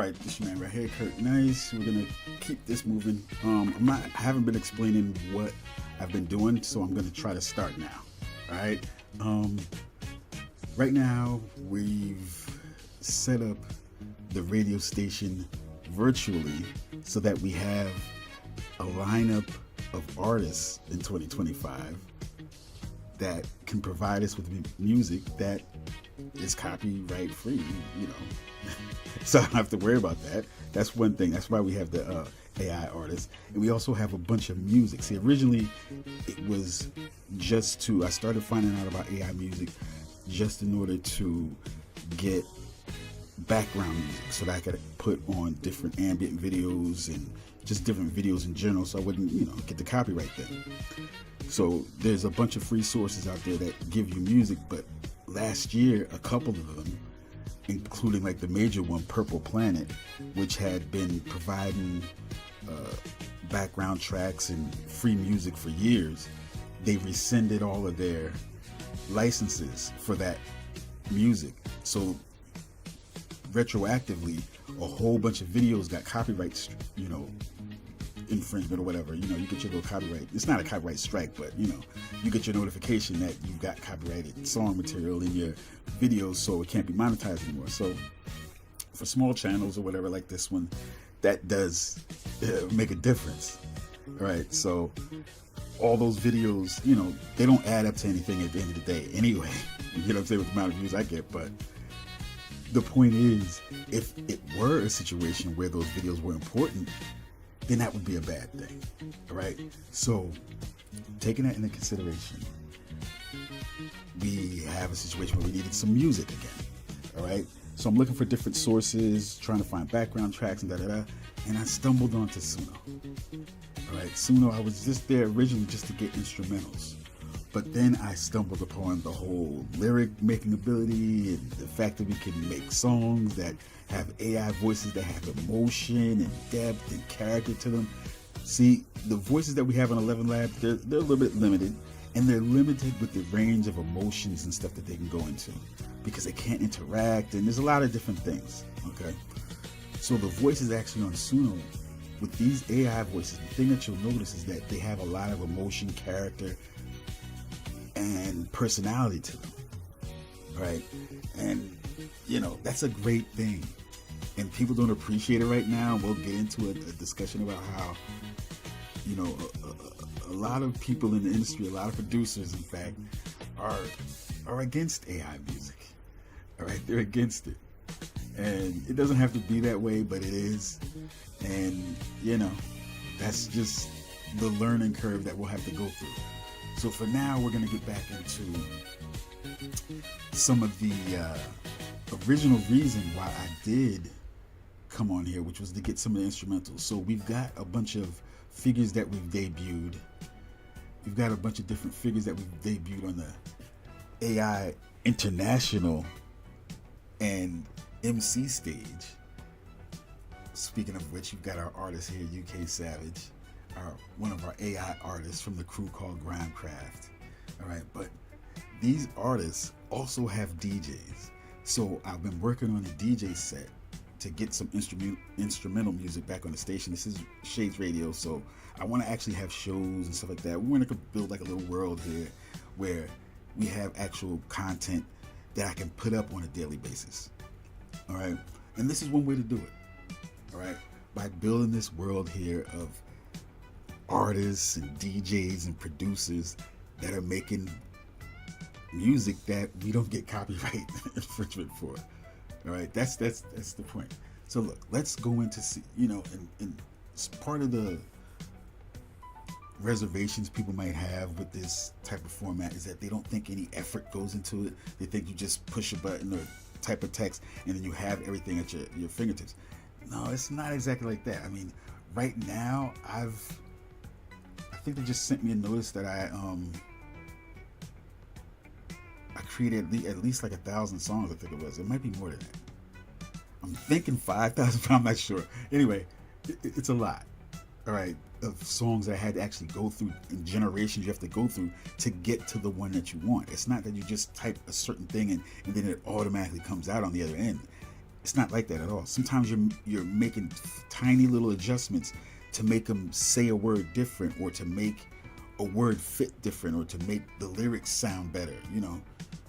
right, this man right here, Kurt Nice. We're gonna keep this moving. I haven't been explaining what I've been doing, so I'm gonna try to start now. All right. Um, right now we've set up the radio station virtually so that we have a lineup of artists in 2025 that can provide us with music that is copyright free, you know. So I don't have to worry about that. That's one thing. That's why we have the AI artists. And we also have a bunch of music. See, originally it was I started finding out about AI music just in order to get background music so that I could put on different ambient videos and just different videos in general so I wouldn't, get the copyright thing. So there's a bunch of free sources out there that give you music, but last year, a couple of them, including like the major one, Purple Planet, which had been providing background tracks and free music for years, they rescinded all of their licenses for that music. So retroactively, a whole bunch of videos got copyright, infringement or whatever. You get your little copyright. It's not a copyright strike, but you get your notification that you've got copyrighted song material in your videos, so it can't be monetized anymore. So for small channels or whatever like this one, that does make a difference. All right, so all those videos, they don't add up to anything at the end of the day anyway. You know what I'm saying, with the amount of views I get. But the point is, if it were a situation where those videos were important, then that would be a bad thing. All right, so taking that into consideration, we have a situation where we needed some music again. All right, so I'm looking for different sources, trying to find background tracks and and I stumbled onto Suno. All right, Suno, I was just there originally just to get instrumentals, but then I stumbled upon the whole lyric making ability and the fact that we can make songs that have AI voices that have emotion and depth and character to them. See, the voices that we have on 11 Lab, they're a little bit limited, and they're limited with the range of emotions and stuff that they can go into because they can't interact, and there's a lot of different things, okay? So the voices actually on Suno, with these AI voices, the thing that you'll notice is that they have a lot of emotion, character, and personality to them, right? And that's a great thing, and people don't appreciate it right now. We'll get into a discussion about how a lot of people in the industry, a lot of producers in fact, are against AI music. All right, they're against it, and it doesn't have to be that way, but it is. And that's just the learning curve that we'll have to go through. So for now, we're going to get back into some of the original reason why I did come on here, which was to get some of the instrumentals. So we've got a bunch of figures that we've debuted. We've got a bunch of different figures that we've debuted on the AI International and MC stage. Speaking of which, you've got our artist here, UK Savage, one of our AI artists from the crew called Grimecraft. All right, but these artists also have DJs. So I've been working on a DJ set to get some instrumental music back on the station. This is Shades Radio, so I want to actually have shows and stuff like that. We want to build like a little world here where we have actual content that I can put up on a daily basis. All right, and this is one way to do it. All right, by building this world here of artists and DJs and producers that are making music that we don't get copyright infringement for. All right, that's the point. So look, let's go into and part of the reservations people might have with this type of format is that they don't think any effort goes into it. They think you just push a button or type of text and then you have everything at your fingertips. No, it's not exactly like that. I mean, right now I think they just sent me a notice that I created at least like 1,000 songs. I think it was. It might be more than that. I'm thinking 5,000, but I'm not sure. Anyway, it's a lot. All right, of songs that I had to actually go through, in generations you have to go through to get to the one that you want. It's not that you just type a certain thing and then it automatically comes out on the other end. It's not like that at all. Sometimes you're making tiny little adjustments to make them say a word different, or to make a word fit different, or to make the lyrics sound better.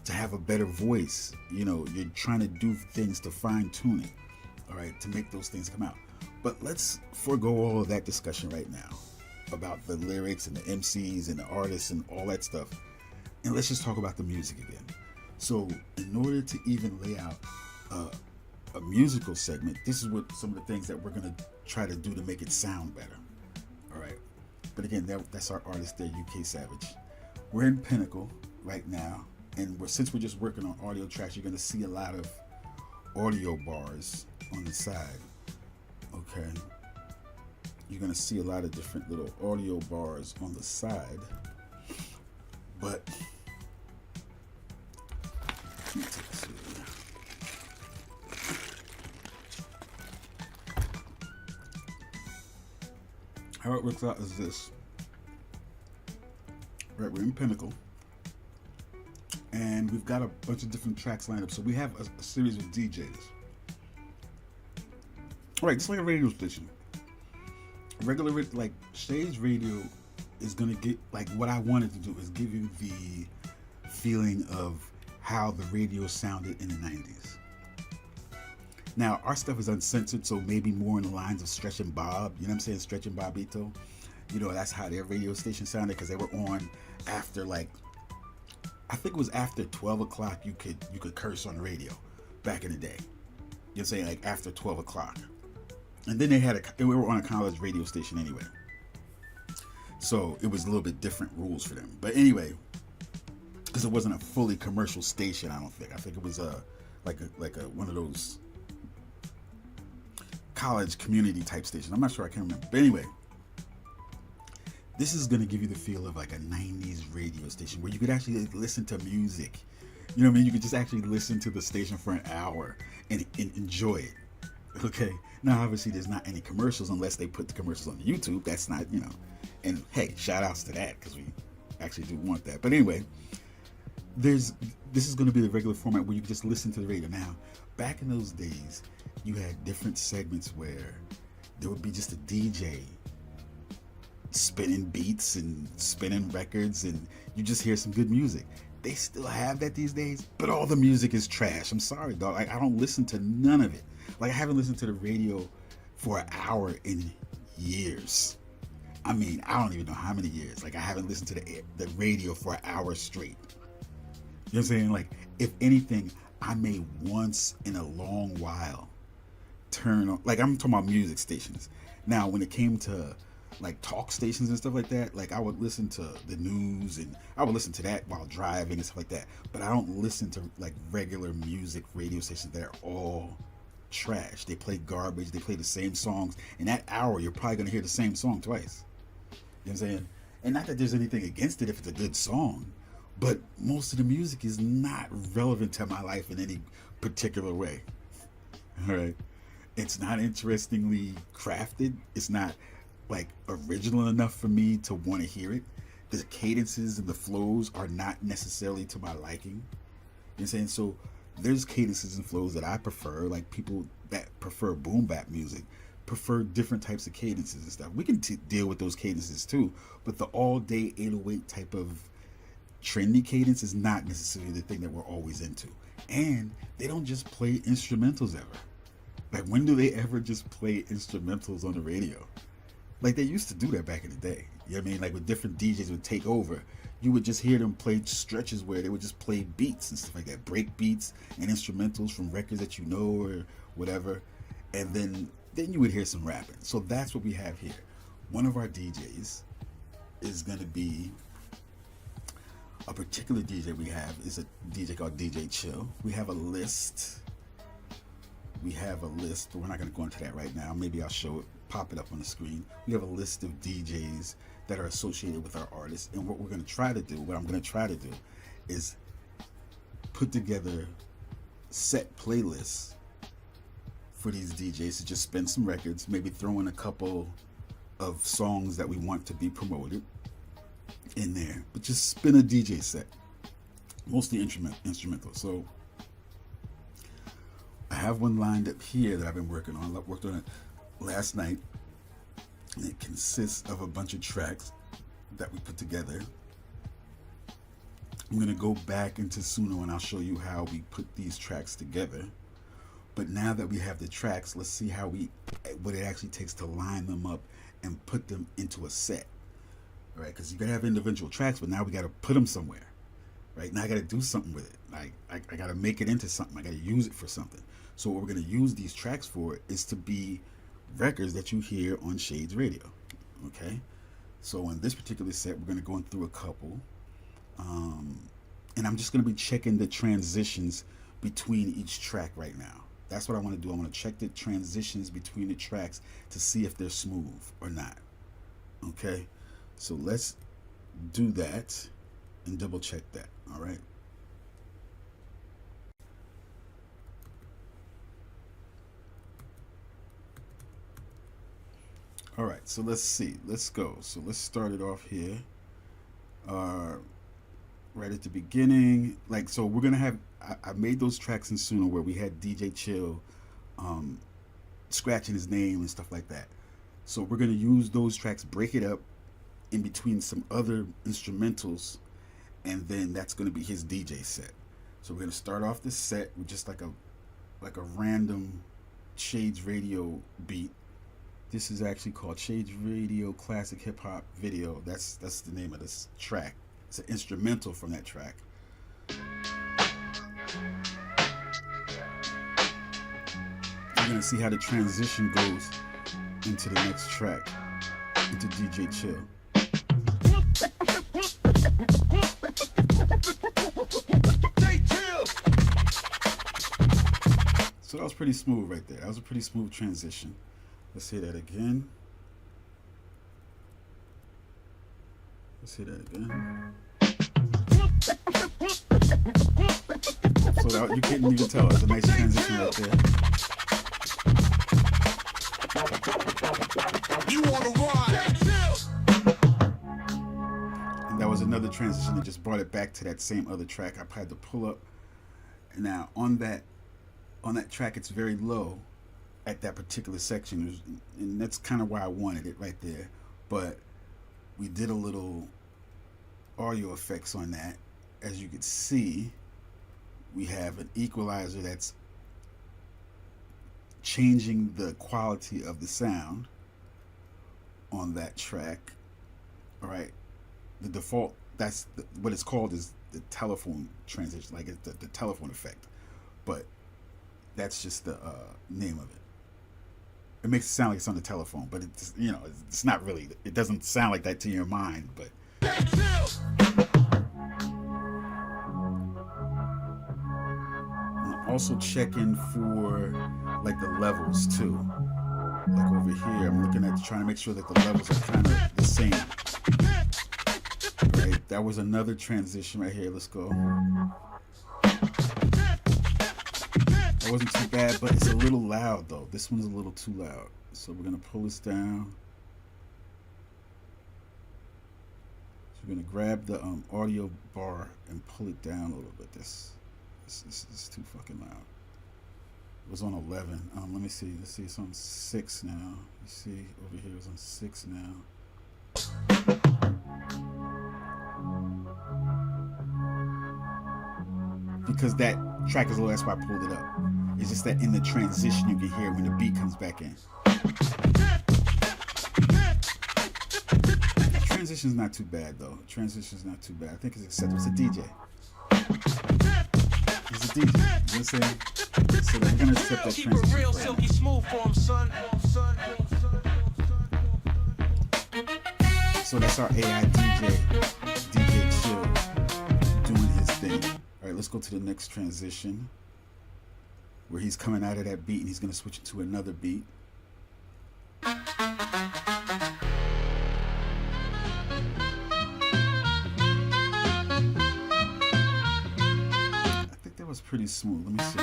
To have a better voice. You're trying to do things to fine tune it. All right, to make those things come out. But let's forego all of that discussion right now about the lyrics and the MCs and the artists and all that stuff, and let's just talk about the music again. So, in order to even lay out a musical segment, this is what some of the things that we're going to try to do to make it sound better. All right. But again, that's our artist there, UK Savage. We're in Pinnacle right now, and since we're just working on audio tracks, you're going to see a lot of audio bars on the side. Okay. You're going to see a lot of different little audio bars on the side. But let me take this here. How it works out is this. Right, we're in Pinnacle, and we've got a bunch of different tracks lined up. So we have a series of DJs. All right, it's like a radio station. Regular, like stage radio, is gonna get, like, what I wanted to do is give you the feeling of how the radio sounded in the 90s. Now, our stuff is uncensored, so maybe more in the lines of Stretch and Bob. You know what I'm saying? Stretch and Bobito. That's how their radio station sounded, because they were on after, like, I think it was after 12 o'clock you could curse on the radio back in the day. You know what I'm saying? Like, after 12 o'clock. And then we were on a college radio station anyway. So it was a little bit different rules for them. But anyway, because it wasn't a fully commercial station, I don't think. I think it was like one of those college community type station. I'm not sure, I can't remember. But anyway, this is going to give you the feel of like a 90s radio station where you could actually listen to music. You know what I mean? You could just actually listen to the station for an hour and enjoy it. Okay. Now, obviously, there's not any commercials unless they put the commercials on YouTube. That's not, and hey, shout outs to that, because we actually do want that. But anyway, this is going to be the regular format where you can just listen to the radio. Now, back in those days, you had different segments where there would be just a DJ spinning beats and spinning records, and you just hear some good music. They still have that these days, but all the music is trash. I'm sorry, dog. Like, I don't listen to none of it. Like, I haven't listened to the radio for an hour in years. I mean, I don't even know how many years. Like, I haven't listened to the radio for an hour straight. You know what I'm saying? Like, if anything, I may once in a long while turn on, like, I'm talking about music stations. Now, when it came to like talk stations and stuff like that, like, I would listen to the news, and I would listen to that while driving and stuff like that. But I don't listen to like regular music radio stations that are all trash. They play garbage. They play the same songs. In that hour, you're probably gonna hear the same song twice. You know what I'm saying? And not that there's anything against it if it's a good song, but most of the music is not relevant to my life in any particular way. All right. It's not interestingly crafted. It's not like original enough for me to want to hear it. The cadences and the flows are not necessarily to my liking. You know what I'm saying? So there's cadences and flows that I prefer. Like, people that prefer boom bap music prefer different types of cadences and stuff. We can deal with those cadences too, but the all day 808 type of trendy cadence is not necessarily the thing that we're always into. And they don't just play instrumentals ever. Like, when do they ever just play instrumentals on the radio? Like, they used to do that back in the day. You know what I mean? Like, with different DJs would take over, you would just hear them play stretches where they would just play beats and stuff like that, break beats and instrumentals from records that you know or whatever, and then you would hear some rapping. So that's what we have here. One of our DJs is going to be a particular DJ we have is a DJ called DJ Chill. We have a list, but we're not going to go into that right now. Maybe I'll show it, pop it up on the screen. We have a list of DJs that are associated with our artists, and what I'm going to try to do is put together set playlists for these DJs to just spin some records, maybe throw in a couple of songs that we want to be promoted in there, but just spin a DJ set, mostly instrumental. So I have one lined up here that I've been working on. I worked on it last night. And it consists of a bunch of tracks that we put together. I'm going to go back into Suno and I'll show you how we put these tracks together. But now that we have the tracks, let's see what it actually takes to line them up and put them into a set. All right, because you gotta have individual tracks, but now we gotta put them somewhere. Right, now I gotta do something with it. I gotta make it into something. I gotta use it for something. So what we're gonna use these tracks for is to be records that you hear on Shades Radio. Okay, so in this particular set, we're gonna go through a couple, and I'm just gonna be checking the transitions between each track right now. That's what I want to do. I want to check the transitions between the tracks to see if they're smooth or not. Okay, so let's do that and double check that. All right. All right, so let's see. Let's go. So let's start it off here. Right at the beginning, like, so we're gonna have, I made those tracks in Suno where we had DJ Chill scratching his name and stuff like that. So we're gonna use those tracks, break it up in between some other instrumentals, and then that's gonna be his DJ set. So we're gonna start off this set with just like a random Shades Radio beat. This is actually called Shades Radio Classic Hip Hop Video. That's the name of this track. It's an instrumental from that track. You're gonna see how the transition goes into the next track, into DJ Chill. So that was pretty smooth right there. That was a pretty smooth transition. Let's hear that again. Let's hear that again. So that, you couldn't even tell. It's a nice transition right there. You wanna ride? And that was another transition that just brought it back to that same other track. I had to pull up. Now on that track, it's very low at that particular section, and that's kind of why I wanted it right there. But we did a little audio effects on that. As you can see, we have an equalizer that's changing the quality of the sound on that track. All right, the default, what it's called is the telephone transition, like it's the telephone effect, but that's just the name of it. It makes it sound like it's on the telephone, but it's, you know, it's not really. It doesn't sound like that to your mind, but. I'm also checking for like the levels too. Like over here, I'm looking at trying to make sure that the levels are kind of the same. Right, that was another transition right here. Let's go. That wasn't too bad, but it's a little loud though. This one's a little too loud. So we're gonna pull this down. So we're gonna grab the audio bar and pull it down a little bit. This is too fucking loud. It was on 11. Let me see. Let's see. It's on 6 now. You see over here, it's on 6 now. Because that track is low, that's why I pulled it up. It's just that in the transition you can hear when the beat comes back in. The transition's not too bad though. Transition's not too bad. I think it's acceptable. It's a DJ. It's a DJ. You know what I'm saying? So they're gonna accept that transition. Real silky smooth for him, son. So that's our AI DJ Chill, doing his thing. All right, let's go to the next transition where he's coming out of that beat and he's going to switch it to another beat. I think that was pretty smooth. Let me see.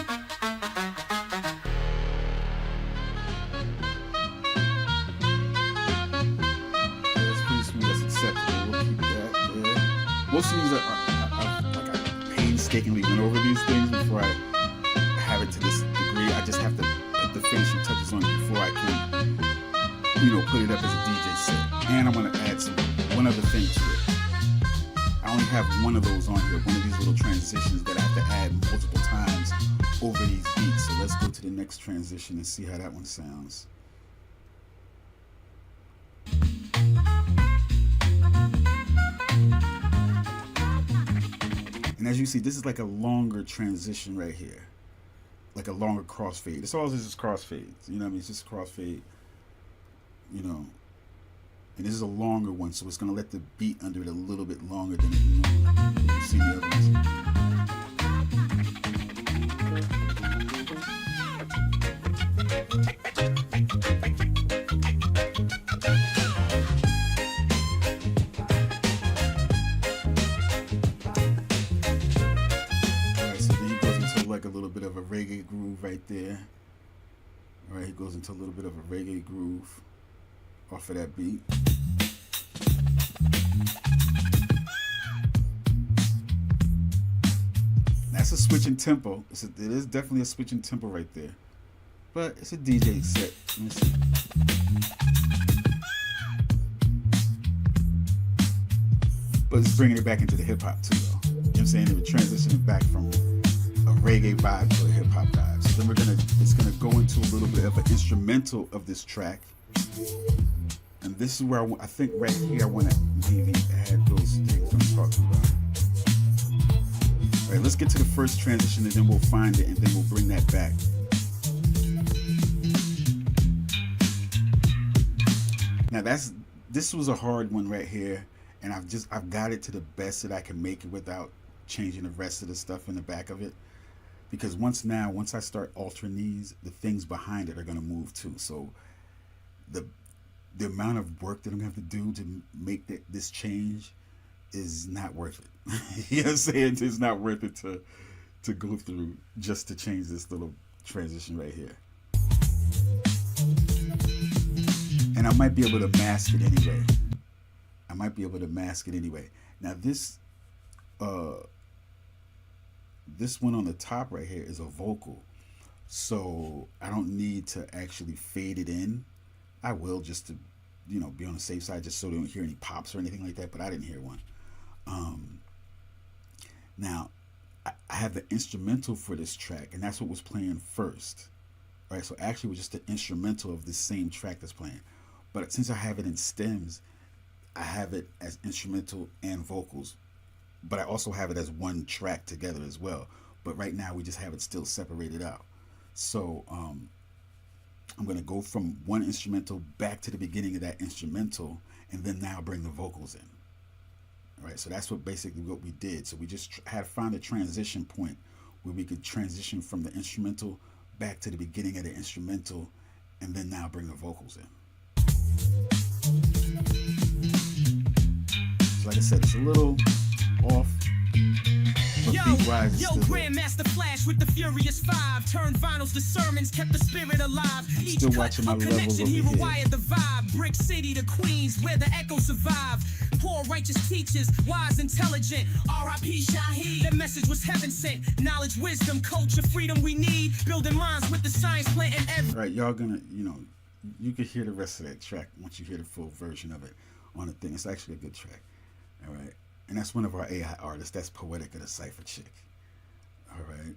That's pretty smooth. That's acceptable. We'll keep that there. Most of these are painstaking. We went over these things before I have it to this degree. I just put it up as a DJ set. And I'm gonna add one other thing to it. I only have one of those on here, one of these little transitions that I have to add multiple times over these beats. So let's go to the next transition and see how that one sounds. And as you see, this is like a longer transition right here, like a longer crossfade. It's all this is crossfades. You know what I mean? It's just crossfade. And this is a longer one, so it's gonna let the beat under it a little bit longer than you see the other ones. Alright, so then he goes into like a little bit of a reggae groove right there. Alright, he goes into a little bit of a reggae groove off of that beat. That's a switch in tempo. It is definitely a switch in tempo right there. But it's a DJ set. Let me see. But it's bringing it back into the hip hop too, though. You know what I'm saying? It transitioning back from a reggae vibe to a hip hop vibe. So then it's gonna go into a little bit of an instrumental of this track. And this is where I think right here I want to maybe add those things I'm talking about. All right, let's get to the first transition and then we'll find it and then we'll bring that back. Now this was a hard one right here, and I've got it to the best that I can make it without changing the rest of the stuff in the back of it. Because once I start altering these, the things behind it are gonna move too. So the amount of work that I'm gonna have to do to make this change is not worth it. You know what I'm saying? It's not worth it to go through just to change this little transition right here. And I might be able to mask it anyway. Now this one on the top right here is a vocal. So I don't need to actually fade it in. I will, just to, be on the safe side, just so they don't hear any pops or anything like that, but I didn't hear one. Now, I have the instrumental for this track, and that's what was playing first. All right, so actually it was just the instrumental of this same track that's playing. But since I have it in stems, I have it as instrumental and vocals. But I also have it as one track together as well. But right now we just have it still separated out. So, I'm going to go from one instrumental back to the beginning of that instrumental and then now bring the vocals in. All right, so that's what we did. So we just had to find a transition point where we could transition from the instrumental back to the beginning of the instrumental and then now bring the vocals in. So like I said, it's a little off. Yo, Grandmaster Flash with the Furious Five. Turned vinyls to sermons, kept the spirit alive. Each still watching my levels over here. He rewired the vibe. Brick City to Queens, where the echoes survive. Poor righteous teachers, wise, intelligent. R.I.P. Shaheed. That message was heaven sent. Knowledge, wisdom, culture, freedom we need. Building minds with the science planting every. All right, y'all gonna, you can hear the rest of that track once you hear the full version of it on the thing. It's actually a good track. All right. And that's one of our AI artists. That's Poetic of the Cypher Chick. All right.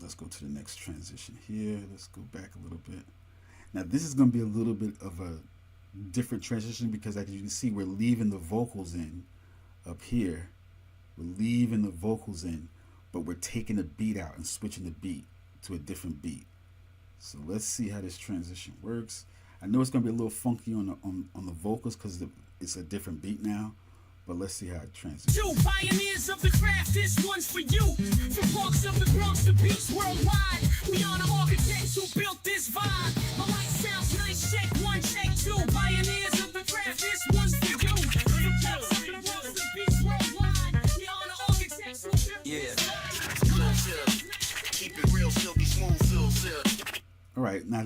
Let's go to the next transition here. Let's go back a little bit. Now, this is going to be a little bit of a different transition because, as you can see, we're leaving the vocals in up here. We're leaving the vocals in, but we're taking the beat out and switching the beat to a different beat. So let's see how this transition works. I know it's going to be a little funky on the vocals because it's a different beat now, but let's see how it transitions. You pioneers of the craft, this one's for you. From parks of the Bronx to beats worldwide, we honor architects who built this vibe. My light sounds nice, check one, check two. Pioneers of the craft, this one's for you. From parks of the Bronx to beats worldwide, we honor architects who built this vibe. Keep it real, silky smooth, silk. All right, now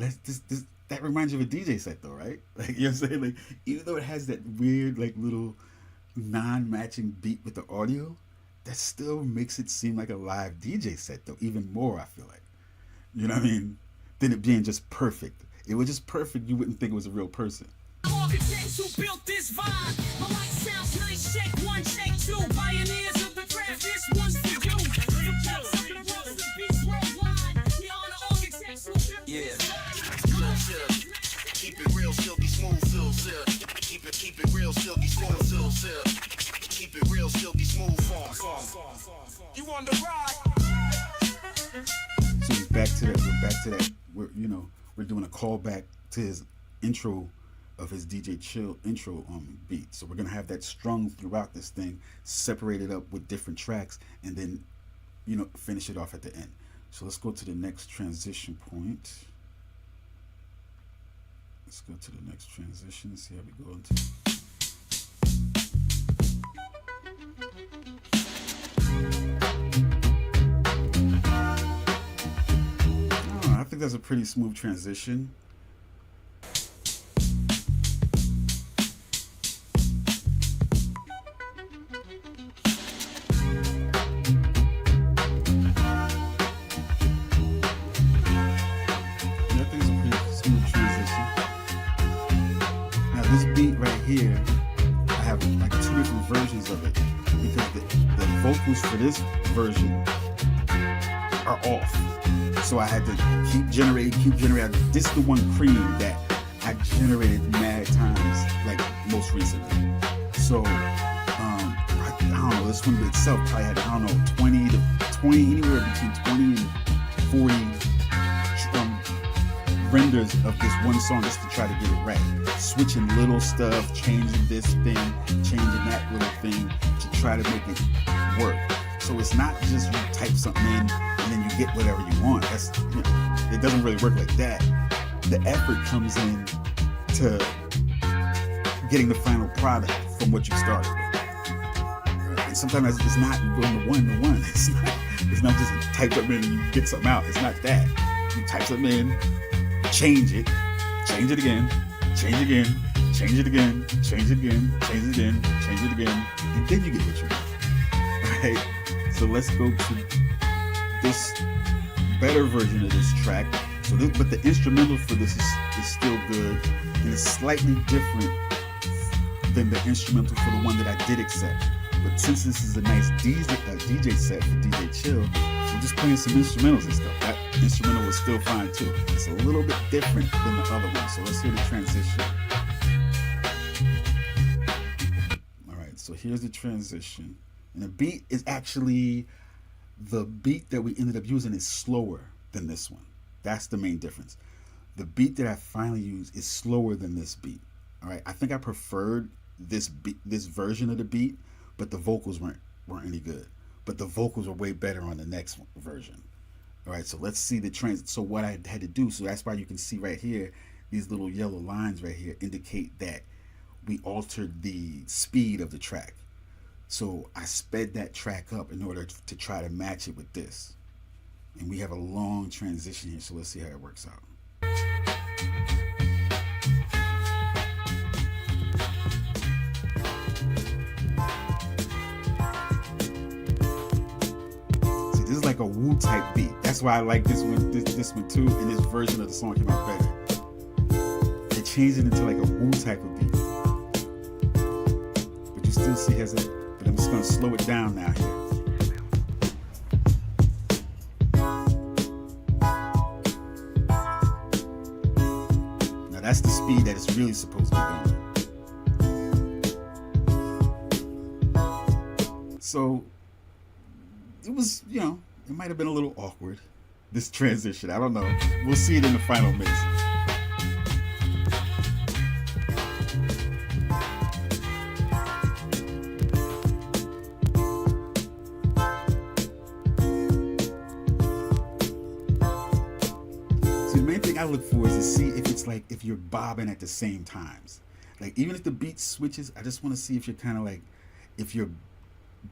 that reminds you of a DJ set though, right? Like, you know what I'm saying? Like, even though it has that weird, like, little non-matching beat with the audio, that still makes it seem like a live DJ set though, even more, I feel like. You know what I mean? Than it being just perfect. It was just perfect. You wouldn't think it was a real person. Architects who built this vibe. My mic sounds nice. Check one, check two. Pioneers of the craft. This one's for you. The best of the world, the beats worldwide. We honor architects who built this vibe. Keep it real, silky smooth, keep it real, silky smooth, keep it real, silky smooth, You on the ride? So we're back to that. We're back to that. We're doing a callback to his intro of his DJ Chill intro beat. So we're gonna have that strung throughout this thing, separated up with different tracks, and then finish it off at the end. So let's go to the next transition point. Let's go to the next transition. See how we go into. I think that's a pretty smooth transition. This beat right here, I have like two different versions of it because the vocals for this version are off. So I had to keep generating. This is the one cream that I generated mad times, like most recently. So I don't know, this one itself probably had, 20 to 20, anywhere between 20 and 40 renders of this one song just to try to get it right. Switching little stuff, changing this thing, changing that little thing to try to make it work. So it's not just you type something in and then you get whatever you want. That's it doesn't really work like that. The effort comes in to getting the final product from what you started with. And sometimes it's not going to one. It's not just type something in and you get something out. It's not that. You type something in, change it again, change it again, change it again, change it again, change it again, change it again, and then you get what you want. Right? So let's go to this better version of this track. But the instrumental for this is still good, and it's slightly different than the instrumental for the one that I did accept. But since this is a nice DJ set for DJ Chill, we're just playing some instrumentals and stuff. That instrumental was still fine too. It's a little bit different than the other one. So let's hear the transition. All right, so here's the transition. And the beat is actually, the beat that we ended up using is slower than this one. That's the main difference. The beat that I finally used is slower than this beat. All right, I think I preferred this version of the beat, but the vocals weren't any good. But the vocals are way better on the next version. All right, so let's see the trends. So what I had to do, so that's why you can see right here, these little yellow lines right here indicate that we altered the speed of the track. So I sped that track up in order to try to match it with this. And we have a long transition here, so let's see how it works out. This is like a Wu type beat. That's why I like this one too, and this version of the song came out better. They changed it into like a Wu type of beat. But you still see but I'm just gonna slow it down now here. Now that's the speed that it's really supposed to be going. So it was, it might have been a little awkward, this transition. I don't know. We'll see it in the final mix. See, the main thing I look for is to see if it's like, if you're bobbing at the same times. Like, even if the beat switches, I just want to see if you're kind of like, if you're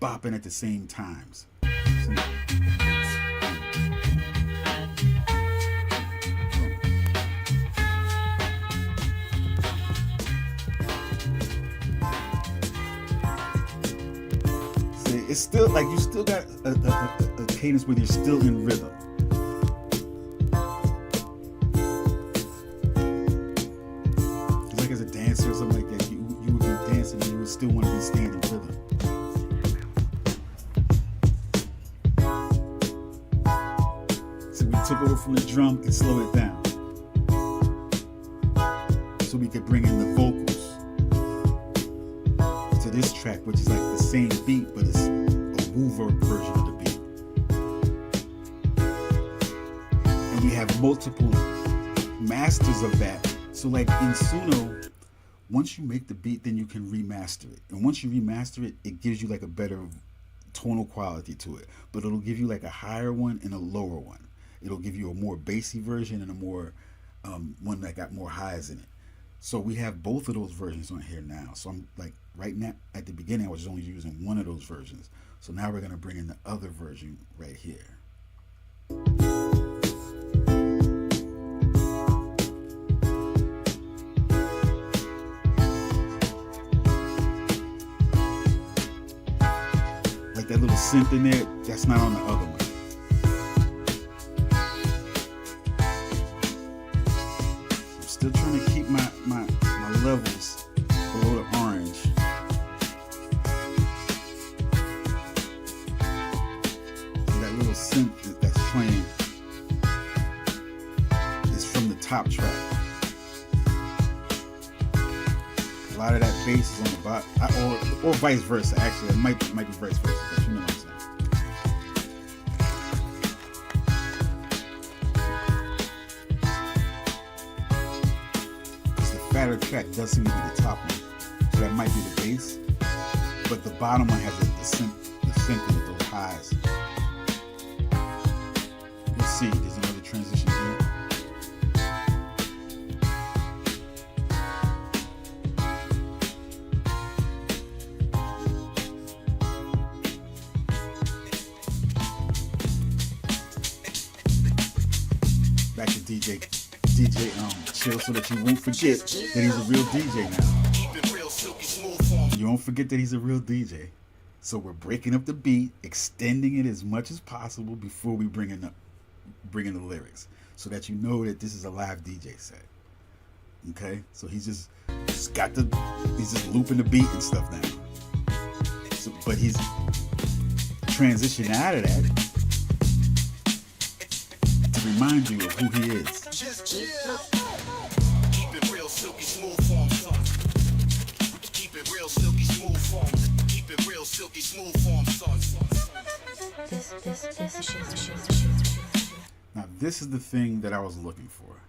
bopping at the same times. See, it's still like you still got a cadence where you're still in rhythm. still want to be standing rhythm. So we took over from the drum and slowed it down, so we could bring in the vocals to this track, which is like the same beat, but it's a woo-verb version of the beat. And we have multiple masters of that. So like in Suno, once you make the beat, then you can remaster it. And once you remaster it, it gives you like a better tonal quality to it. But it'll give you like a higher one and a lower one. It'll give you a more bassy version and a more one that got more highs in it. So we have both of those versions on here now. So I'm like, right now, at the beginning, I was only using one of those versions. So now we're gonna bring in the other version right here. Like that little synth in there, that's not on the other one. I'm still trying to keep my levels below the orange. So that little synth that's playing is from the top track. A lot of that bass is on the bottom, or vice versa. Actually, it might be vice versa, but you know what I'm saying. Because the fatter track does seem to be the top one, so that might be the bass. But the bottom one has the synth with those highs. Let's see. There's another transition here. Back to DJ Chill, so that you won't forget that he's a real DJ now. You won't forget that he's a real DJ. So we're breaking up the beat, extending it as much as possible before we bring in the lyrics, so that you know that this is a live DJ set. Okay, so he's just looping the beat and stuff now. So, but he's transitioning out of that to remind you of who he is. Just chill. Keep it real silky smooth form, son. Keep it real silky smooth form. Keep it real silky smooth form, son. Now this is the thing that I was looking for.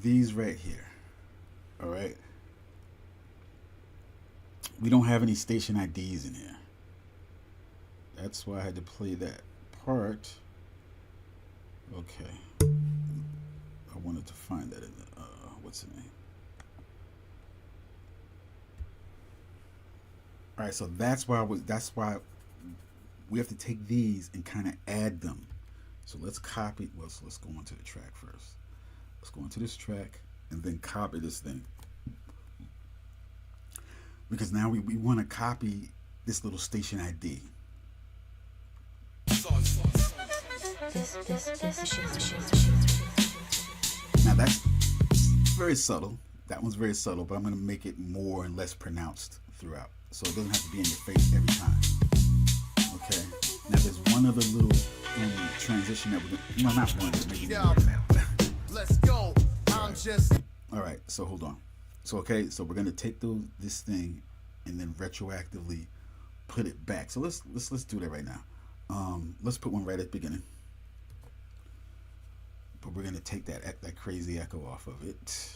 These right here. All right. We don't have any station IDs in here. That's why I had to play that part. Okay. I wanted to find that in the, what's the name? All right, so that's why we have to take these and kind of add them. So let's copy, well, so let's go onto the track first. Let's go into this track and then copy this thing. Because now we want to copy this little station ID. Now that's very subtle. That one's very subtle, but I'm going to make it more and less pronounced throughout, so it doesn't have to be in your face every time. Okay. Now there's one other little transition that we're going. No, not one. Maybe Let's go. I'm just. All right. So hold on. So okay. So we're going to take this thing and then retroactively put it back. So let's do that right now. Let's put one right at the beginning. But we're gonna take that crazy echo off of it.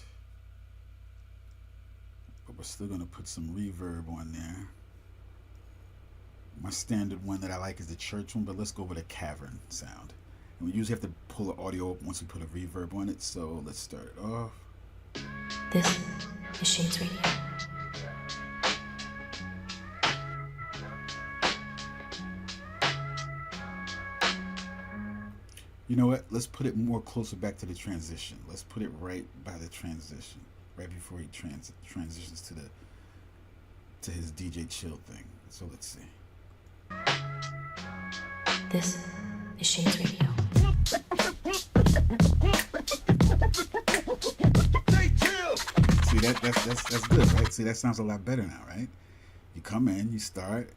But we're still gonna put some reverb on there. My standard one that I like is the church one, but let's go with a cavern sound. And we usually have to pull the audio up once we put a reverb on it. So let's start it off. This is Shades Radio. You know what? Let's put it more closer back to the transition. Let's put it right by the transition, right before he transitions to his DJ Chill thing. So let's see. This is Shades Radio. See that's good, right? See, that sounds a lot better now, right? You come in, you start,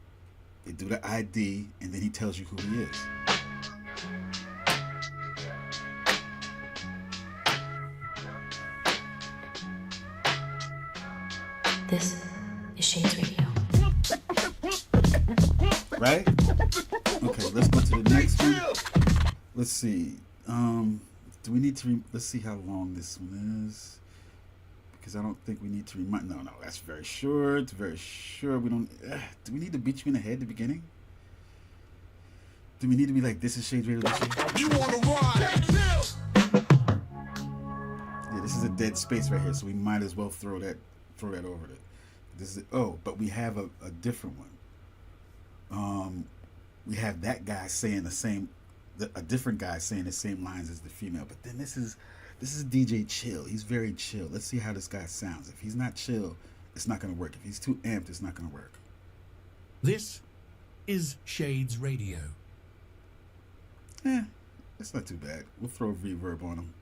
they do the ID, and then he tells you who he is. This is Shades Radio. Right? Okay, let's go to the next one. Let's see. Do we need to? Let's see how long this one is. Because I don't think we need to remind. No, that's very short. It's very short. We don't. Do we need to beat you in the head at the beginning? Do we need to be like, this is Shades Radio? You wanna ride? Yeah, this is a dead space right here, so we might as well throw that over it. This is but we have a different one. We have that guy saying a different guy saying the same lines as the female, but then this is DJ Chill. He's very chill. Let's see how this guy sounds. If he's not chill, it's not gonna work. If he's too amped, it's not gonna work. This is Shades Radio. It's not too bad. We'll throw reverb on him.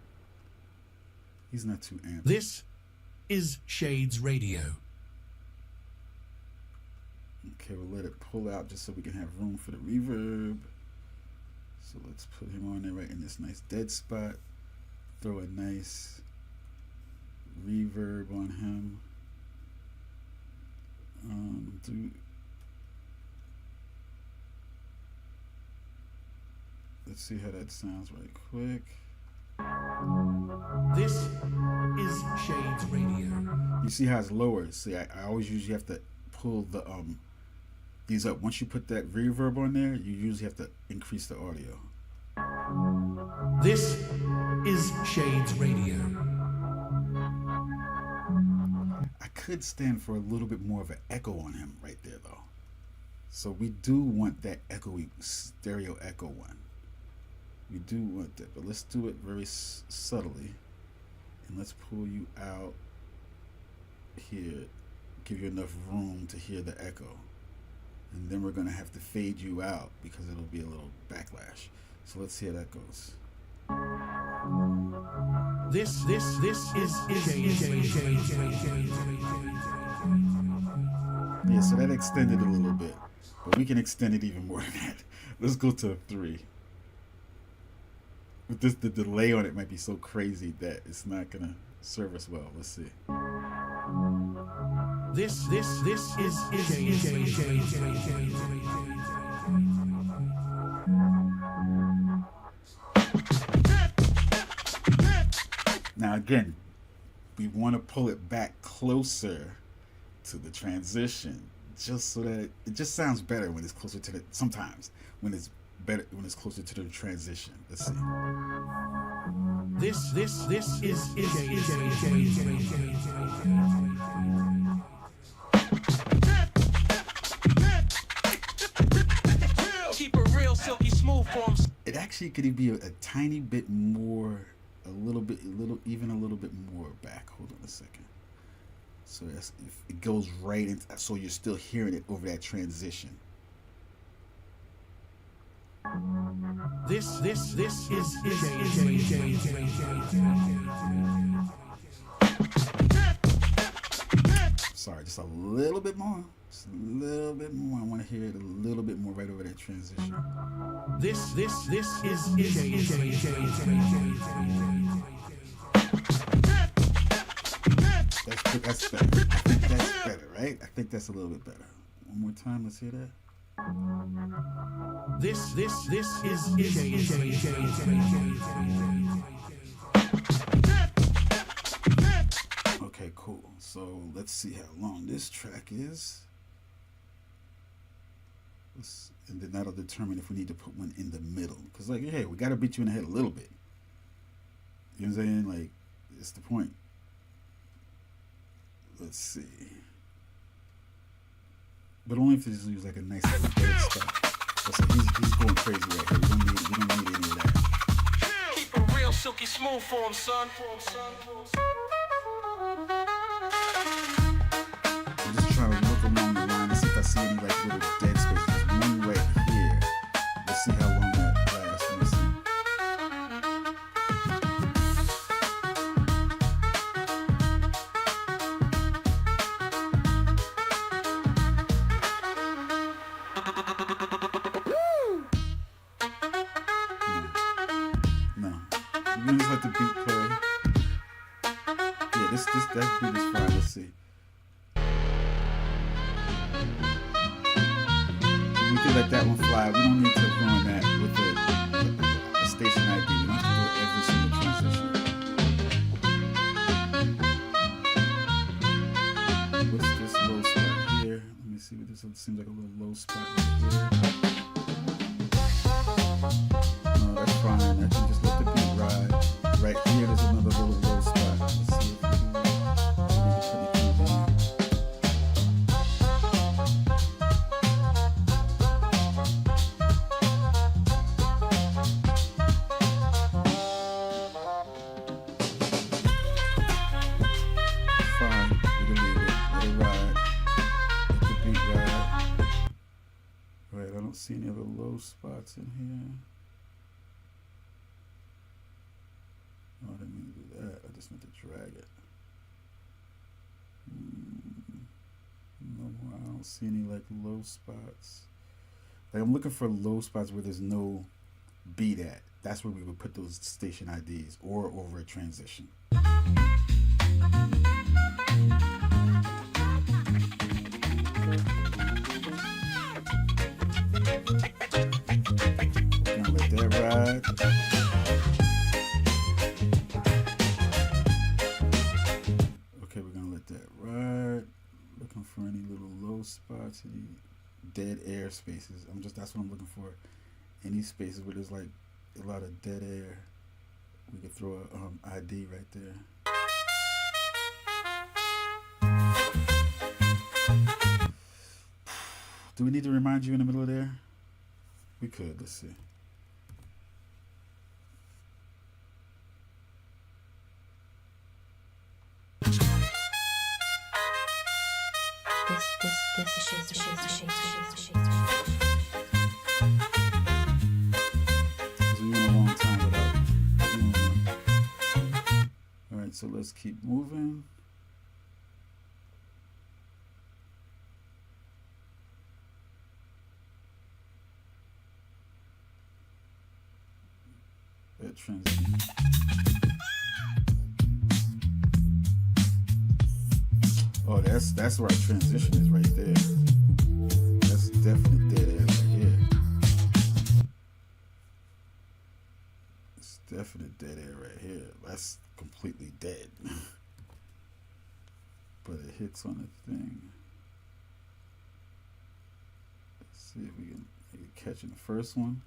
He's not too amped. This is Shades Radio. Okay, we'll let it pull out just so we can have room for the reverb. So let's put him on there right in this nice dead spot. Throw a nice reverb on him. Let's see how that sounds right quick. This is Shades Radio. You see how it's lower? See, I always usually have to pull the these up. Once you put that reverb on there, you usually have to increase the audio. This is Shades Radio. I could stand for a little bit more of an echo on him right there, though. So we do want that echoey stereo echo one. We do want that, but let's do it very subtly. And let's pull you out here, give you enough room to hear the echo. And then we're going to have to fade you out because it'll be a little backlash. So let's see how that goes. This is Shades Radio. Yeah, so that extended a little bit, but we can extend it even more than that. Let's go to 3. But the delay on it might be so crazy that it's not gonna serve us well. Let's see. This is Shades Radio. Now again, we want to pull it back closer to the transition, just so that it just sounds better when it's closer to the. Sometimes when it's better when it's closer to the transition. Let's see. This is Shades Radio. Keep it real, silky smooth forms. It actually could be a tiny bit more, even a little bit more back. Hold on a second. So that's if it goes right in, so you're still hearing it over that transition. This is Shades Radio. Sorry, just a little bit more. Just a little bit more. I want to hear it a little bit more right over that transition. This is Shades Radio. That's better. I think that's better, right? I think that's a little bit better. One more time, let's hear that. This is Shades Radio. Okay, cool. So let's see how long this track is. And then that'll determine if we need to put one in the middle. Because, like, hey, we got to beat you in the head a little bit. You know what I'm saying? Like, it's the point. Let's see. But only if it's like a nice little dead spot. So he's going crazy right here. We don't need any of that. Keep it real, silky smooth forms, son. I'm just trying to look along the line and see if I see any like little dead spaces. There's one right here. Let's see how long that lasts. Let me see. let the beat play. Yeah, this that beat is fine. Let's see. We can let that one fly. We don't need to ruin that with a station ID. We don't have to do every single transition. What's this low spot here? Let me see what this seems like, a little low spot right here. No, that's fine. I can just let the beat ride. Right here, there's another little low spot. Let's see if we can pretty cool there. Fine, we can leave it. Let it ride. Let the beat ride. Right, I don't see any other low spots in here. Oh, I didn't mean to do that. I just meant to drag it. No more. I don't see any like low spots. Like I'm looking for low spots where there's no beat at. That's where we would put those station IDs or over a transition. Gonna let that ride. Okay, we're gonna let that ride. Looking for any little low spots, any dead air spaces. That's what I'm looking for. Any spaces where there's like a lot of dead air. We could throw a ID right there. Do we need to remind you in the middle of there? We could. Let's see. This is shades. Because we went a long time without doing one. Alright, so let's keep moving. That transition. Oh, that's where our transition is right there. That's definitely dead air right here. It's definitely dead air right here. That's completely dead. But it hits on the thing. Let's see if we can maybe catch in the first one.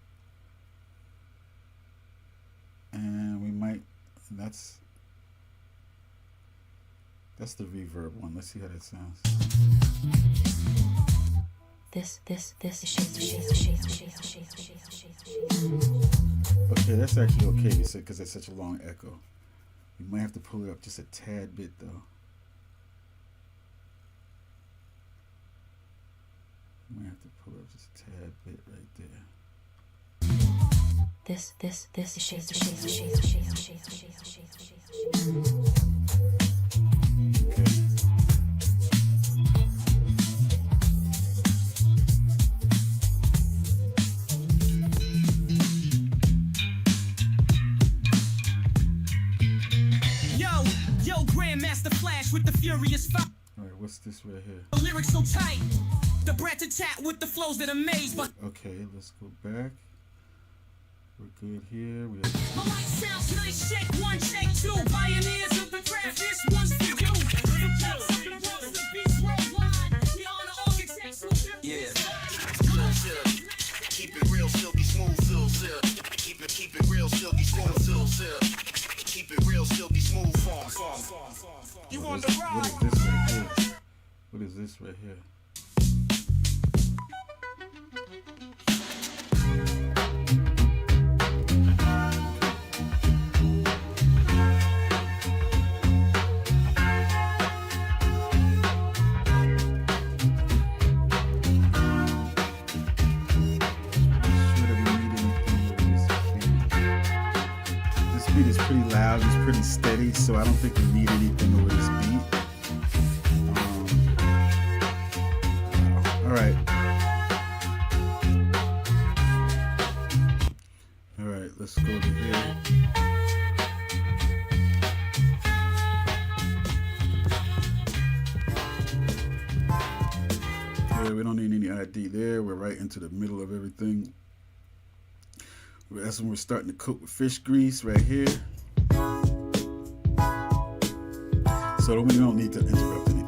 And we might, and that's the reverb one. Let's see how that sounds. This is shades. Okay, that's actually okay because it's such a long echo. We might have to pull it up just a tad bit though. We might have to pull it up just a tad bit right there. This is shades. Okay. Yo, Grandmaster Flash with the furious fire. All right, what's this right here? The lyrics so tight, the brat to chat with the flows that amaze. But Okay, let's go back. We're good here. We have my mic sounds nice. Check one, check two. Pioneers of the craft. This one's for you. The best of the world, the beats worldwide. We honor architects who built Yeah. this. Keep it real, silky smooth, silk. Keep it real, silky smooth, silk. Keep it real, silky smooth, form. You on the what ride? is this right here? What is this right here? Is pretty loud, it's pretty steady, so I don't think we need anything over this beat. Alright. Alright, let's go to here. ID there. We're right into the middle of everything. That's when we're starting to coat with fish grease right here. So we don't need to interrupt anything.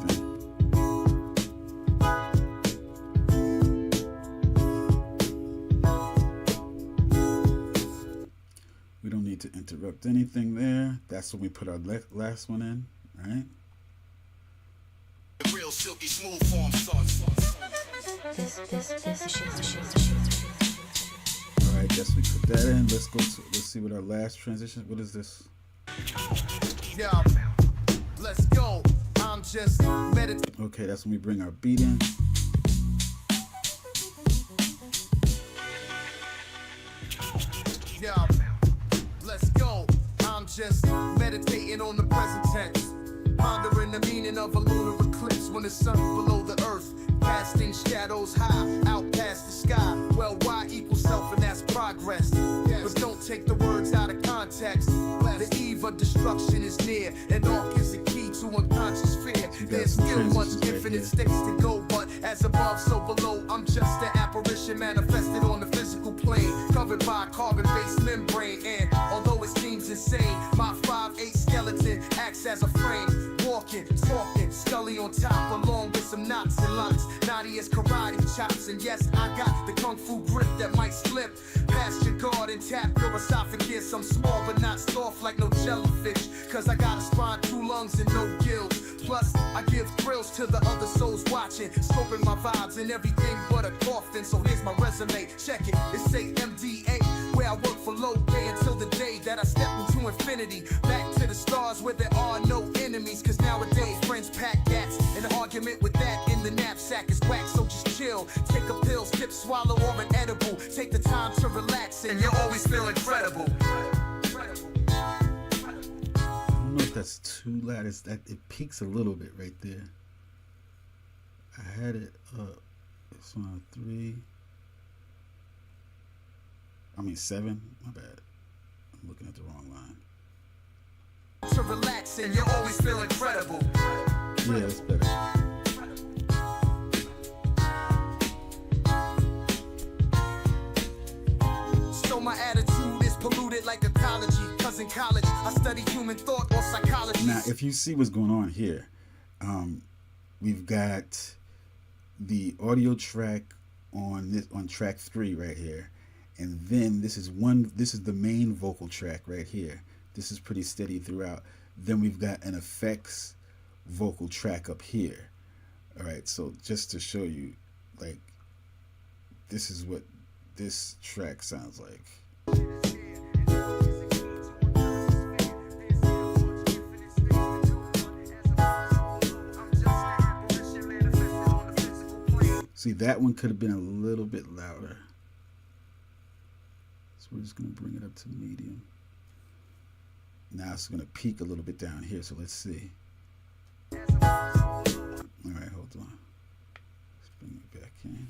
We don't need to interrupt anything there. That's when we put our last one in, right? Real silky smooth form, son. This is shades. All right, guess we put that in. Let's see what our last transition. What is this? Yeah, let's go. I'm just meditating. Okay, that's when we bring our beat in. Yeah, let's go. I'm just meditating on the present tense, pondering the meaning of a lunar eclipse when the sun's below the earth, casting shadows high out past the sky. Well, Y equals self, and that's progress. But don't take the words out of context. The eve of destruction is near, and arc is the key to unconscious fear. There's still much infinite stakes to go, but as above, so below. I'm just an apparition manifested on the physical plane, covered by a carbon-based membrane. And although it seems insane, my 5'8" skeleton acts as a frame. Walking, talking, Scully on top, along with some knots and locks. Naughty as karate chops, and yes, I got the kung fu grip that might slip past your guard and tap your esophagus. I'm small but not soft like no jellyfish, cause I got a spine, 2 lungs, and no gills. Plus, I give thrills to the other souls watching, scoping my vibes and everything but a coffin. So here's my resume, check it, it say MDA, where I work for low pay until the day that I step into infinity. Back to the stars where there are no enemies, cause nowadays friends pack gats. An argument with that in the knapsack is whack, so just chill. Take a pill, skip, swallow, or an edible. Take the time to relax and you'll always feel incredible. I don't know if that's too loud. It's that it peaks a little bit right there. I had it up. It's on 3. I mean 7. My bad. I'm looking at the wrong line. To relax and you'll always feel incredible. Yeah, that's better. So my attitude is polluted like ecology, cause in college I study human thought or psychology. Now, if you see what's going on here, we've got the audio track on track 3 right here, and then this is the main vocal track right here. This is pretty steady throughout. Then we've got an effects vocal track up here. All right, so just to show you, like, this is what this track sounds like. See, that one could have been a little bit louder. So we're just going to bring it up to medium. Now it's going to peak a little bit down here, so let's see. All right, hold on. Let's bring it back in.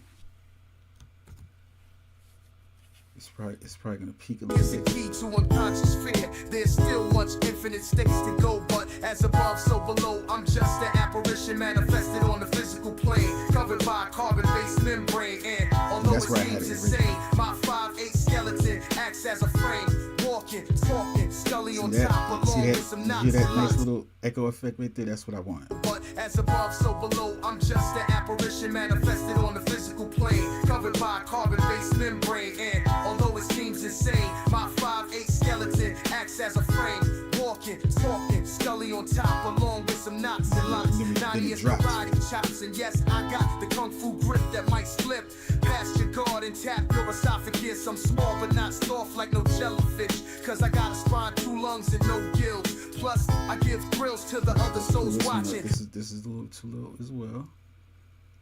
It's probably going to peak a little It's a bit. key to unconscious fear. There's still much infinite stakes to go, but as above, so below. I'm just an apparition manifested on the physical plane, covered by a carbon-based membrane. And although it seems insane, my 5'8" skeleton acts as a frame. Walking, talking, Scully on top, along with some knots you hear that and nice locks. little echo effect right there? That's what I wanted. But as above, so below. I'm just an apparition manifested on the physical plane, covered by a carbon-based membrane. And although it seems insane, my 5'8" skeleton acts as a frame. Walking, talking, Scully on top, along with some knots and locks. Naughty as karate chops, and yes, I got the kung fu grip that might slip past your guard and tap your esophagus. I'm small but not soft like no jellyfish, cause I got a spine, 2 lungs, and no gills. Plus, I give thrills to the other souls watching. This is a little too low as well.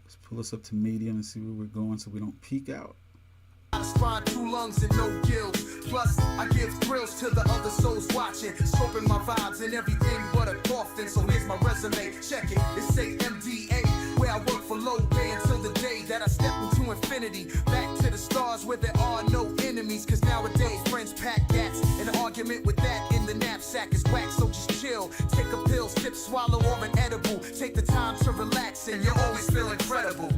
Let's pull us up to medium and see where we're going so we don't peak out. I spine, 2 lungs, and no gills. Plus, I give thrills to the other souls watching, scoping my vibes and everything but a coffin. So here's my resume, check it. It say MDA, where I work for low pay until the day that I step into infinity. Back to the stars where there are no enemies, cause nowadays friends pack gats. An argument with that in the knapsack is whack, so just chill. Take a pill, skip, swallow, or an edible. Take the time to relax and you'll always feel incredible.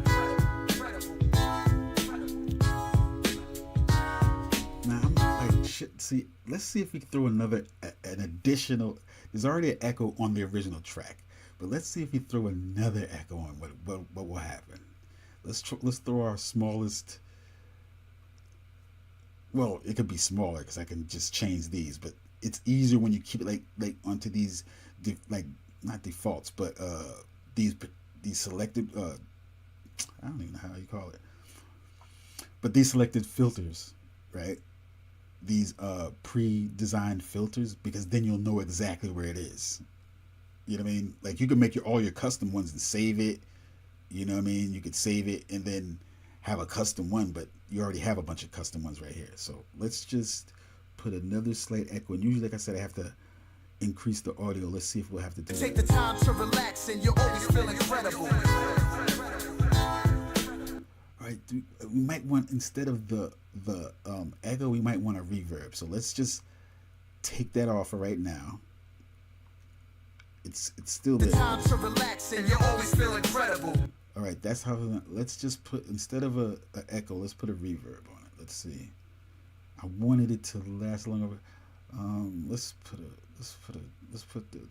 see. Let's see if we can throw an additional. There's already an echo on the original track, but let's see if we throw another echo on. What will happen? Let's throw our smallest. Well, it could be smaller because I can just change these, but it's easier when you keep it like onto these like not defaults, but these selected. I don't even know how you call it, but these selected filters, right? These pre-designed filters, because then you'll know exactly where it is. You know what I mean? Like you can make all your custom ones and save it. You know what I mean? You could save it and then have a custom one, but you already have a bunch of custom ones right here. So let's just put another slight echo. And usually, like I said, I have to increase the audio. Let's see if we'll have to do Take that. the time to relax and you'll always feel incredible. All right, we might want, instead of the echo, we might want a reverb. So let's just take that off for right now. It's still there. Time to relax and you'll always feel incredible. All right, that's how. Let's just put, instead of a echo, let's put a reverb on it. Let's see. I wanted it to last longer. Let's put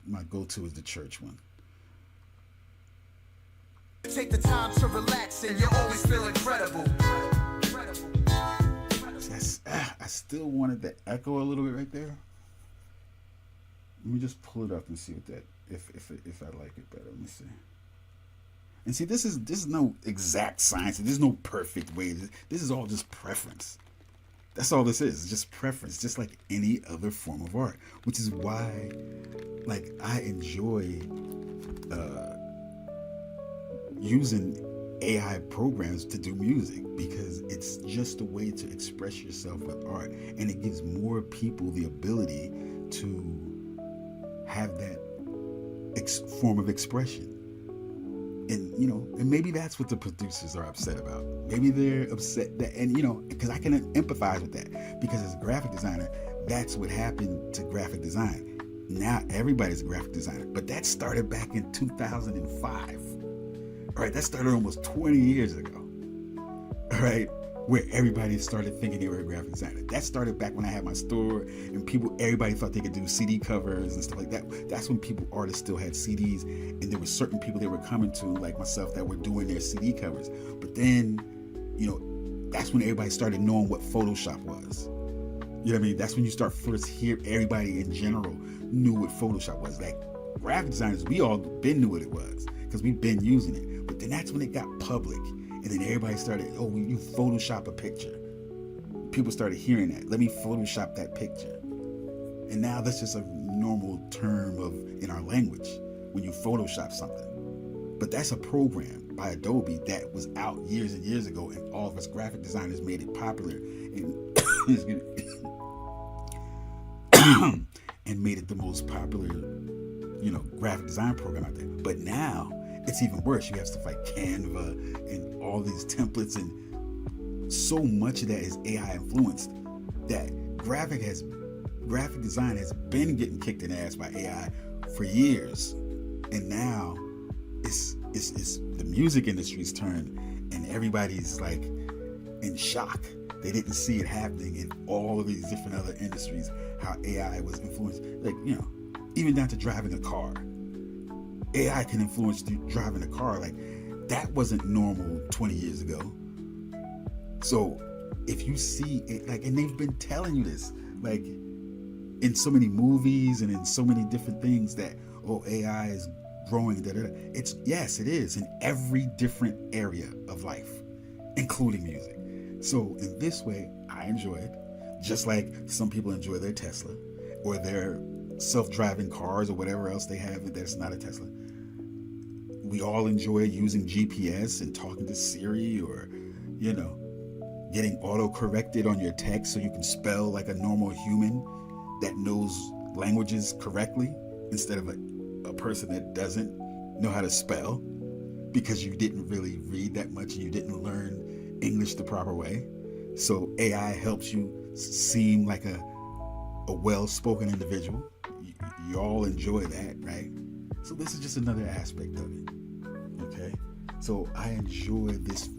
my go-to is the church one. Take the time to relax and you'll always feel incredible. I still wanted the echo a little bit right there. Let me just pull it up and see what that, if I like it better. Let me see. And see, this is no exact science. There's no perfect way. This is all just preference. That's all this is. It's just preference, just like any other form of art. Which is why, like, I enjoy using AI programs to do music, because it's just a way to express yourself with art, and it gives more people the ability to have that form of expression. And and maybe that's what the producers are upset about. Maybe they're upset that, and because I can empathize with that, because as a graphic designer, that's what happened to graphic design. Now everybody's a graphic designer, but that started back in 2005. All right, that started almost 20 years ago. All right, where everybody started thinking they were a graphic designer. That started back when I had my store, and everybody thought they could do CD covers and stuff like that. That's when artists still had CDs, and there were certain people they were coming to, like myself, that were doing their CD covers. But then, that's when everybody started knowing what Photoshop was. You know what I mean? That's when you start first hear everybody in general knew what Photoshop was. Like graphic designers, we all been knew what it was because we've been using it. But then that's when it got public. And then everybody started, you Photoshop a picture. People started hearing that. Let me Photoshop that picture. And now that's just a normal term in our language when you Photoshop something. But that's a program by Adobe that was out years and years ago, and all of us graphic designers made it popular and, and made it the most popular, graphic design program out there. But now, it's even worse. You have stuff like Canva and all these templates, and so much of that is AI influenced that graphic design has been getting kicked in the ass by AI for years. And now it's the music industry's turn, and everybody's like in shock. They didn't see it happening in all of these different other industries, how AI was influenced. Like, even down to driving a car. AI can influence driving a car. Like, that wasn't normal 20 years ago. So if you see it, like, and they've been telling you this, like, in so many movies and in so many different things, that AI is growing. It's, yes, it is in every different area of life, including music. So in this way, I enjoy it, just like some people enjoy their Tesla or their self-driving cars or whatever else they have that's not a Tesla. We all enjoy using GPS and talking to Siri, or getting auto-corrected on your text so you can spell like a normal human that knows languages correctly, instead of a person that doesn't know how to spell because you didn't really read that much and you didn't learn English the proper way. So AI helps you seem like a well-spoken individual. You all enjoy that, right? So this is just another aspect of it. Okay, so I enjoy this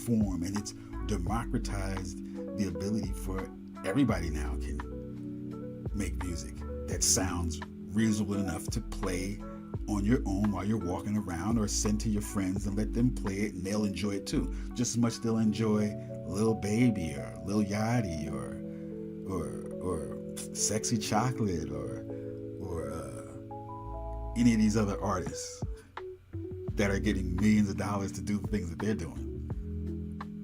form, and it's democratized the ability for everybody now can make music that sounds reasonable enough to play on your own while you're walking around, or send to your friends and let them play it, and they'll enjoy it too. Just as much they'll enjoy Lil Baby or Lil Yachty or Sexy Chocolate or any of these other artists that are getting millions of dollars to do the things that they're doing.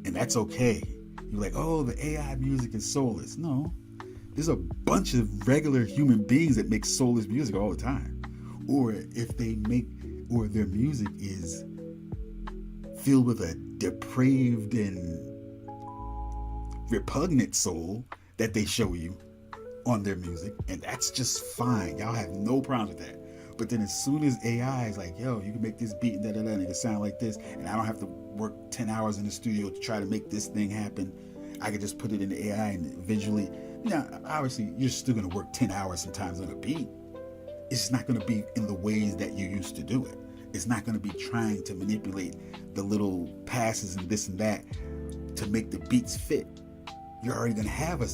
And that's okay. You're like, oh, the AI music is soulless. No, there's a bunch of regular human beings that make soulless music all the time. Or if they make, or their music is filled with a depraved and repugnant soul that they show you on their music, and that's just fine. Y'all have no problems with that. But then as soon as AI is like, yo, you can make this beat and da-da-da, and it can sound like this, and I don't have to work 10 hours in the studio to try to make this thing happen. I could just put it in the AI and eventually, obviously you're still gonna work 10 hours sometimes on a beat. It's just not gonna be in the ways that you used to do it. It's not gonna be trying to manipulate the little passes and this and that to make the beats fit. You're already gonna have a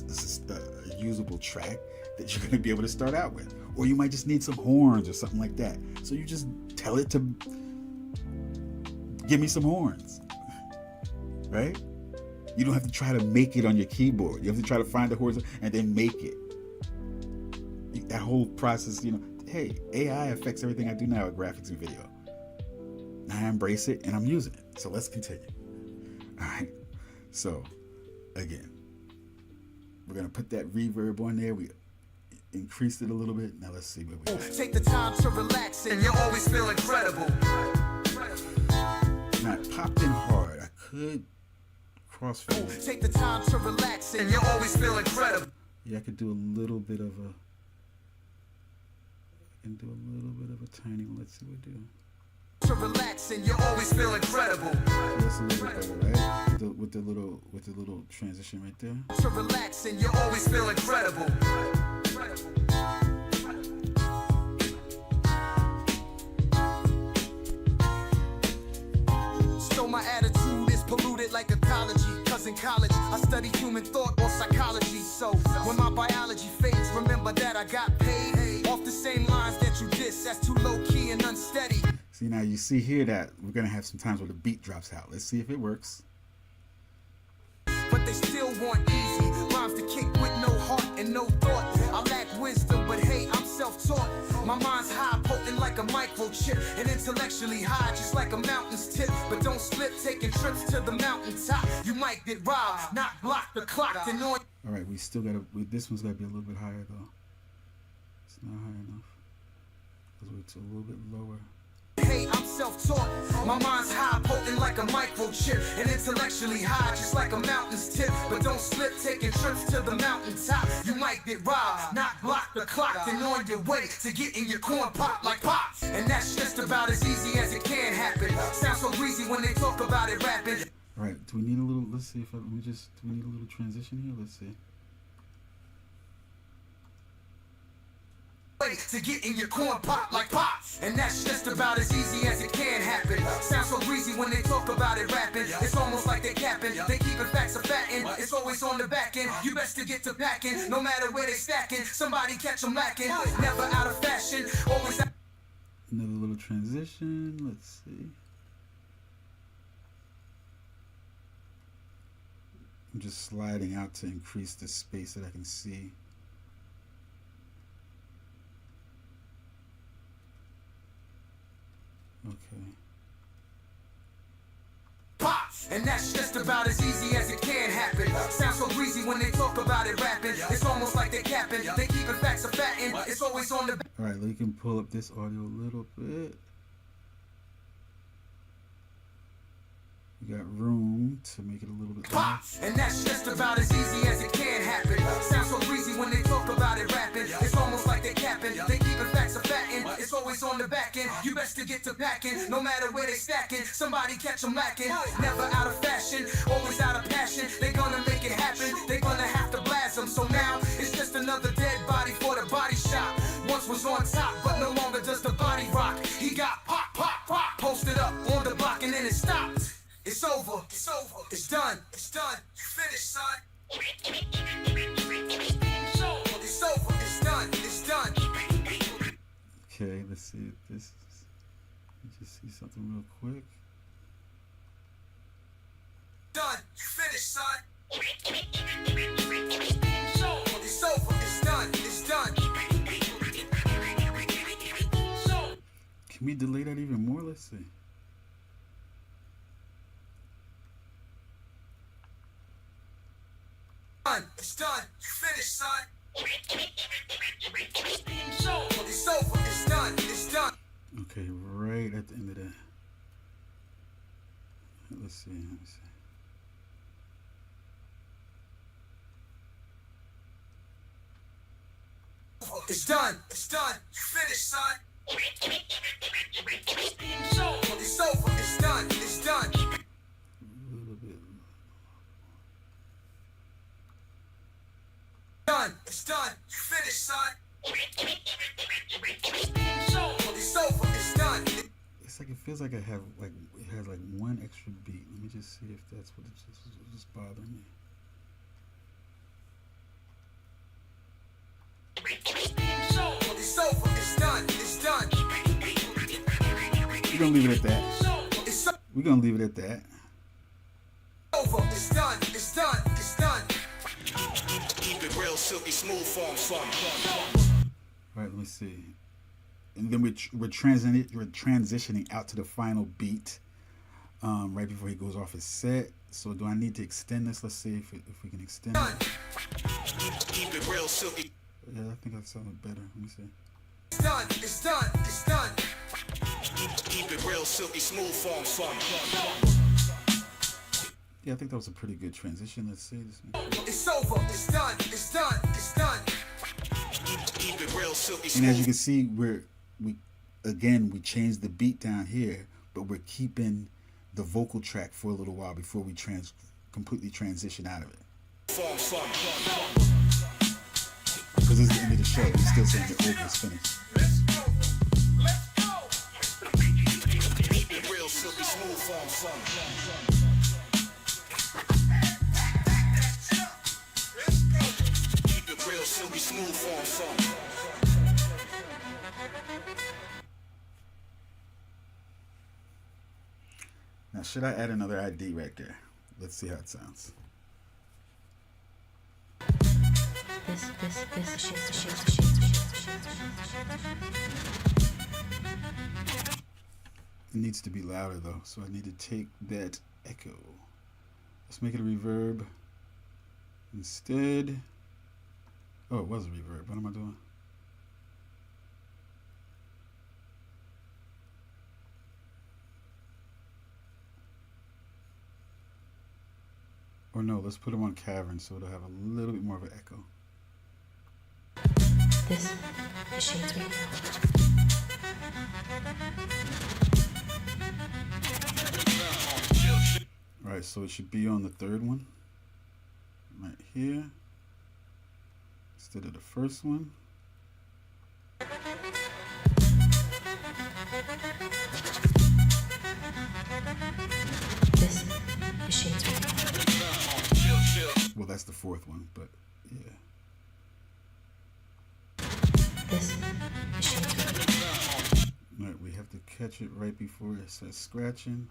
usable track that you're gonna be able to start out with. Or you might just need some horns or something like that. So you just tell it to give me some horns, right? You don't have to try to make it on your keyboard. You have to try to find the horns and then make it. That whole process, hey, AI affects everything I do now with graphics and video. I embrace it and I'm using it. So let's continue. All right. So again, we're gonna put that reverb on there. We increased it a little bit. Now let's see where we are. Take the time to relax and you'll always feel incredible. Now it popped in hard. I could crossfade. Take the time to relax and you'll always feel incredible. Yeah, I could do a little bit of a tiny one. Let's see what we do. To relax and you'll always feel incredible. That's a little bit better, right? With the little transition right there. To relax and you'll always feel incredible. So my attitude is polluted like ecology. Cause in college I study human thought or psychology. So when my biology fades, remember that I got paid off the same lines that you diss. That's too low key and unsteady. See, now you see here that we're gonna have some times where the beat drops out. Let's see if it works. But they still want easy rhymes to kick with no heart and no thought. I lack wisdom, but hey, I'm self-taught. My mind's high, potent like a microchip, and intellectually high, just like a mountain's tip. But don't slip, taking trips to the mountaintop. You might get robbed, not block the clock. Then on. All right, we still gotta. This one's gotta be a little bit higher though. It's not high enough. It's a little bit lower. Hey, I'm self-taught. My mind's high, potent like a microchip, and intellectually high, just like a mountain's tip. But don't slip, taking trips to the mountaintop. You might get robbed, not block the clock. Then on your way to getting your corn popped like pops. And that's just about as easy as it can happen. Sounds so breezy when they talk about it rapping. All right, do we need a little? Let's see if do we need a little transition here? Let's see. To get in your corn pop like pops. And that's just about as easy as it can happen. Sounds so breezy when they talk about it rapping. It's almost like they capping. They keeping facts a fatting. It's always on the back end. You best to get to packing. No matter where they stacking, somebody catch them lacking. Never out of fashion. Always out. Another little transition. Let's see. I'm just sliding out to increase the space that I can see. Okay. Pops! And that's just about as easy as it can happen. Sounds so breezy when they talk about it rapping. It's almost like they capping. They keeping facts a fatting. It's always on the. All right, we can pull up this audio a little bit. We got room to make it a little bit louder. And that's just about as easy as it can happen. Sounds so breezy when they talk about it rapping. It's almost like they capping. They keeping facts a fatting. It's always on the back end. You best to get to packing. No matter where they stacking, somebody catch them lacking. Never out of fashion, always out of passion. They gonna make it happen. They gonna have to blast them. So now it's just another dead body for the body shop. Once was on top, but no longer does the body rock. He got pop, pop, pop. Posted up on the block and then it stopped. It's over. It's over. It's done. It's done. You finished, son. see if this is, let me just see something real quick. Done. You finished, son. It's over. It's done. It's done. Can we delay that even more? Let's see. Done. It's done. You finished, son. It's over. It's done. It's done. Okay, right at the end of that. Let's see. Let me see. It's done. It's done. You finished, son. It's over. It's done. It's done. A little bit. Done. It's done. You finished, son. It's over. It's done. It's like it feels like I have like it has like one extra beat. Let me just see if that's what it's just bothering me. It's over. It's done. It's done. We're gonna leave it at that. It's We're gonna leave it at that. over. It's done. It's done. It's done. Keep it real, silky smooth form. All right, let me see. And then we're transitioning out to the final beat right before he goes off his set. So do I need to extend this? Let's see if we can extend it. Keep it real, silky. Yeah, I think that sounded better. Let me see. It's done. It's done. It's done. Keep it real, silky smooth form. Yeah, I think that was a pretty good transition. Let's see. It's over. It's done. It's done. It's done. Keep it real, silky And as you smooth. can see, we changed the beat down here, but we're keeping the vocal track for a little while before we completely transition out of it. Form. Because this is the end of the show. We're still saying the over is finished. Keep it real, silky smooth form. Keep it real, silky smooth form. Now, should I add another ID right there? Let's see how it sounds. It needs to be louder though, so I need to take that echo. Let's make it a reverb instead. Oh, it was a reverb. What am I doing? Or no, let's put them on cavern so it'll have a little bit more of an echo. This is Shades Radio. Alright, so it should be on the third one. Right here. Instead of the first one. This is Shades Radio. Well, that's the fourth one, but yeah. This is Shades Radio. Alright, we have to catch it right before it starts scratching.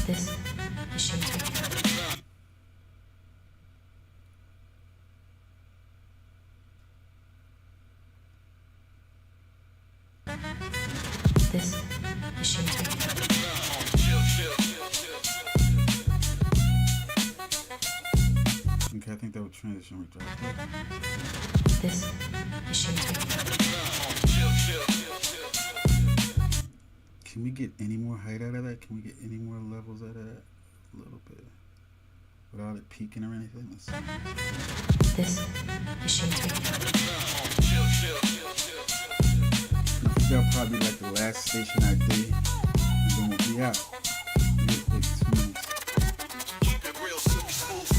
This is Shades Radio. This is Shades Radio. Okay, I think that would transition right there. This is Shades Radio. Can we get any more height out of that? Can we get any more levels out of that? A little bit. Without it peaking or anything? Let's see. This is Shades Radio. I think that'll probably be like the last station I did. And then we'll be out. Real quick, 2 minutes. Keep it real, silky smooth.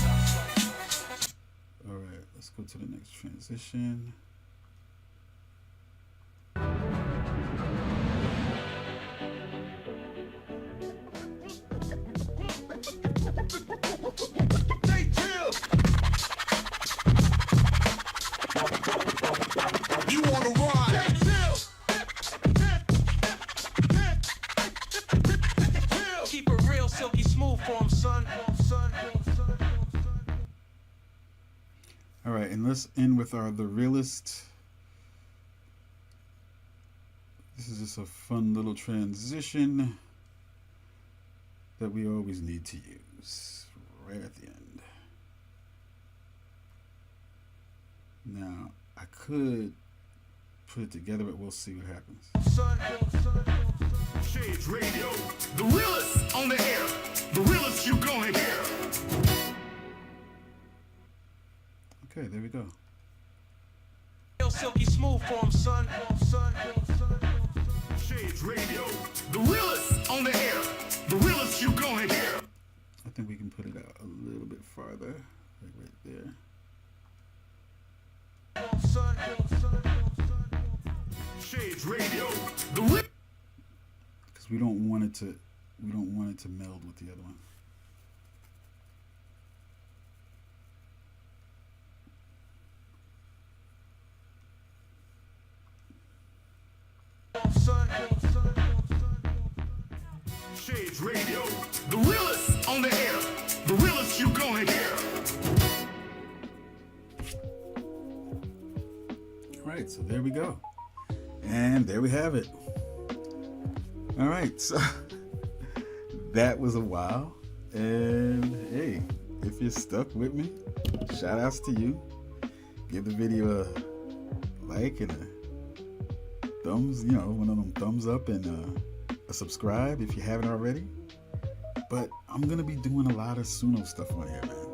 Alright, let's go to the next transition. You wanna ride? and let's end with the realist. This is just a fun little transition that we always need to use right at the end. Now, I could put it together, but we'll see what happens. Shades Radio, the realest on the air, the realest you gonna hear. Okay, there we go. Real silky smooth form, son. Shades Radio, the realest on the air, the realest you gonna hear. I think we can put it out a little bit farther, like right there. Shades Radio, the real. Because we don't want it to meld with the other one. Shades Radio, the realest on the air, the realest you gonna hear. All right, so there we go. And there we have it. All right, so that was a while. And hey, if you're stuck with me, shout outs to you. Give the video a like and a thumbs, one of them thumbs up, and a subscribe if you haven't already. But I'm gonna be doing a lot of Suno stuff on here, man.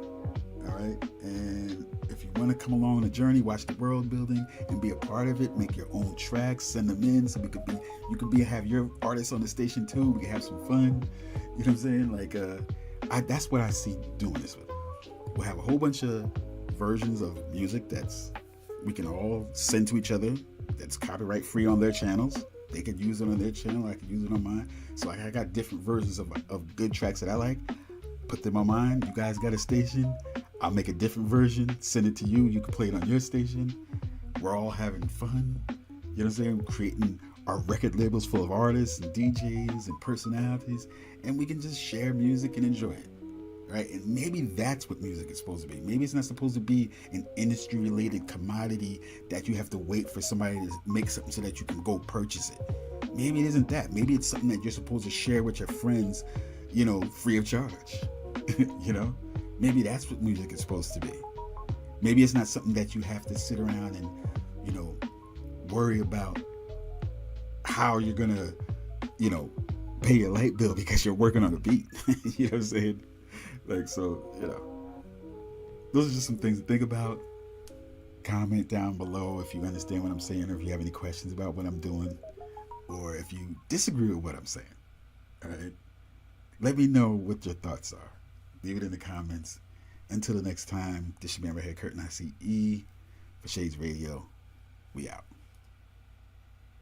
All right, and if you want to come along on the journey, watch the world building and be a part of it, make your own tracks, send them in so you could have your artists on the station too. We can have some fun. You know what I'm saying? Like, that's what I see doing this with. We'll have a whole bunch of versions of music we can all send to each other. That's copyright free on their channels. They could use it on their channel. I could use it on mine. So I got different versions of good tracks that I like. Put them on mine. You guys got a station. I'll make a different version. Send it to you. You can play it on your station. We're all having fun. You know what I'm saying? Creating our record labels full of artists and DJs and personalities. And we can just share music and enjoy it. Right? And maybe that's what music is supposed to be. Maybe it's not supposed to be an industry-related commodity that you have to wait for somebody to make something so that you can go purchase it. Maybe it isn't that. Maybe it's something that you're supposed to share with your friends, free of charge. Maybe that's what music is supposed to be. Maybe it's not something that you have to sit around and, worry about how you're gonna, pay your light bill because you're working on a beat. You know what I'm saying? Like, so, those are just some things to think about. Comment down below if you understand what I'm saying, or if you have any questions about what I'm doing, or if you disagree with what I'm saying. All right? Let me know what your thoughts are. Leave it in the comments. Until the next time, this is your man right here, Kurt, and I see E for Shades Radio. We out.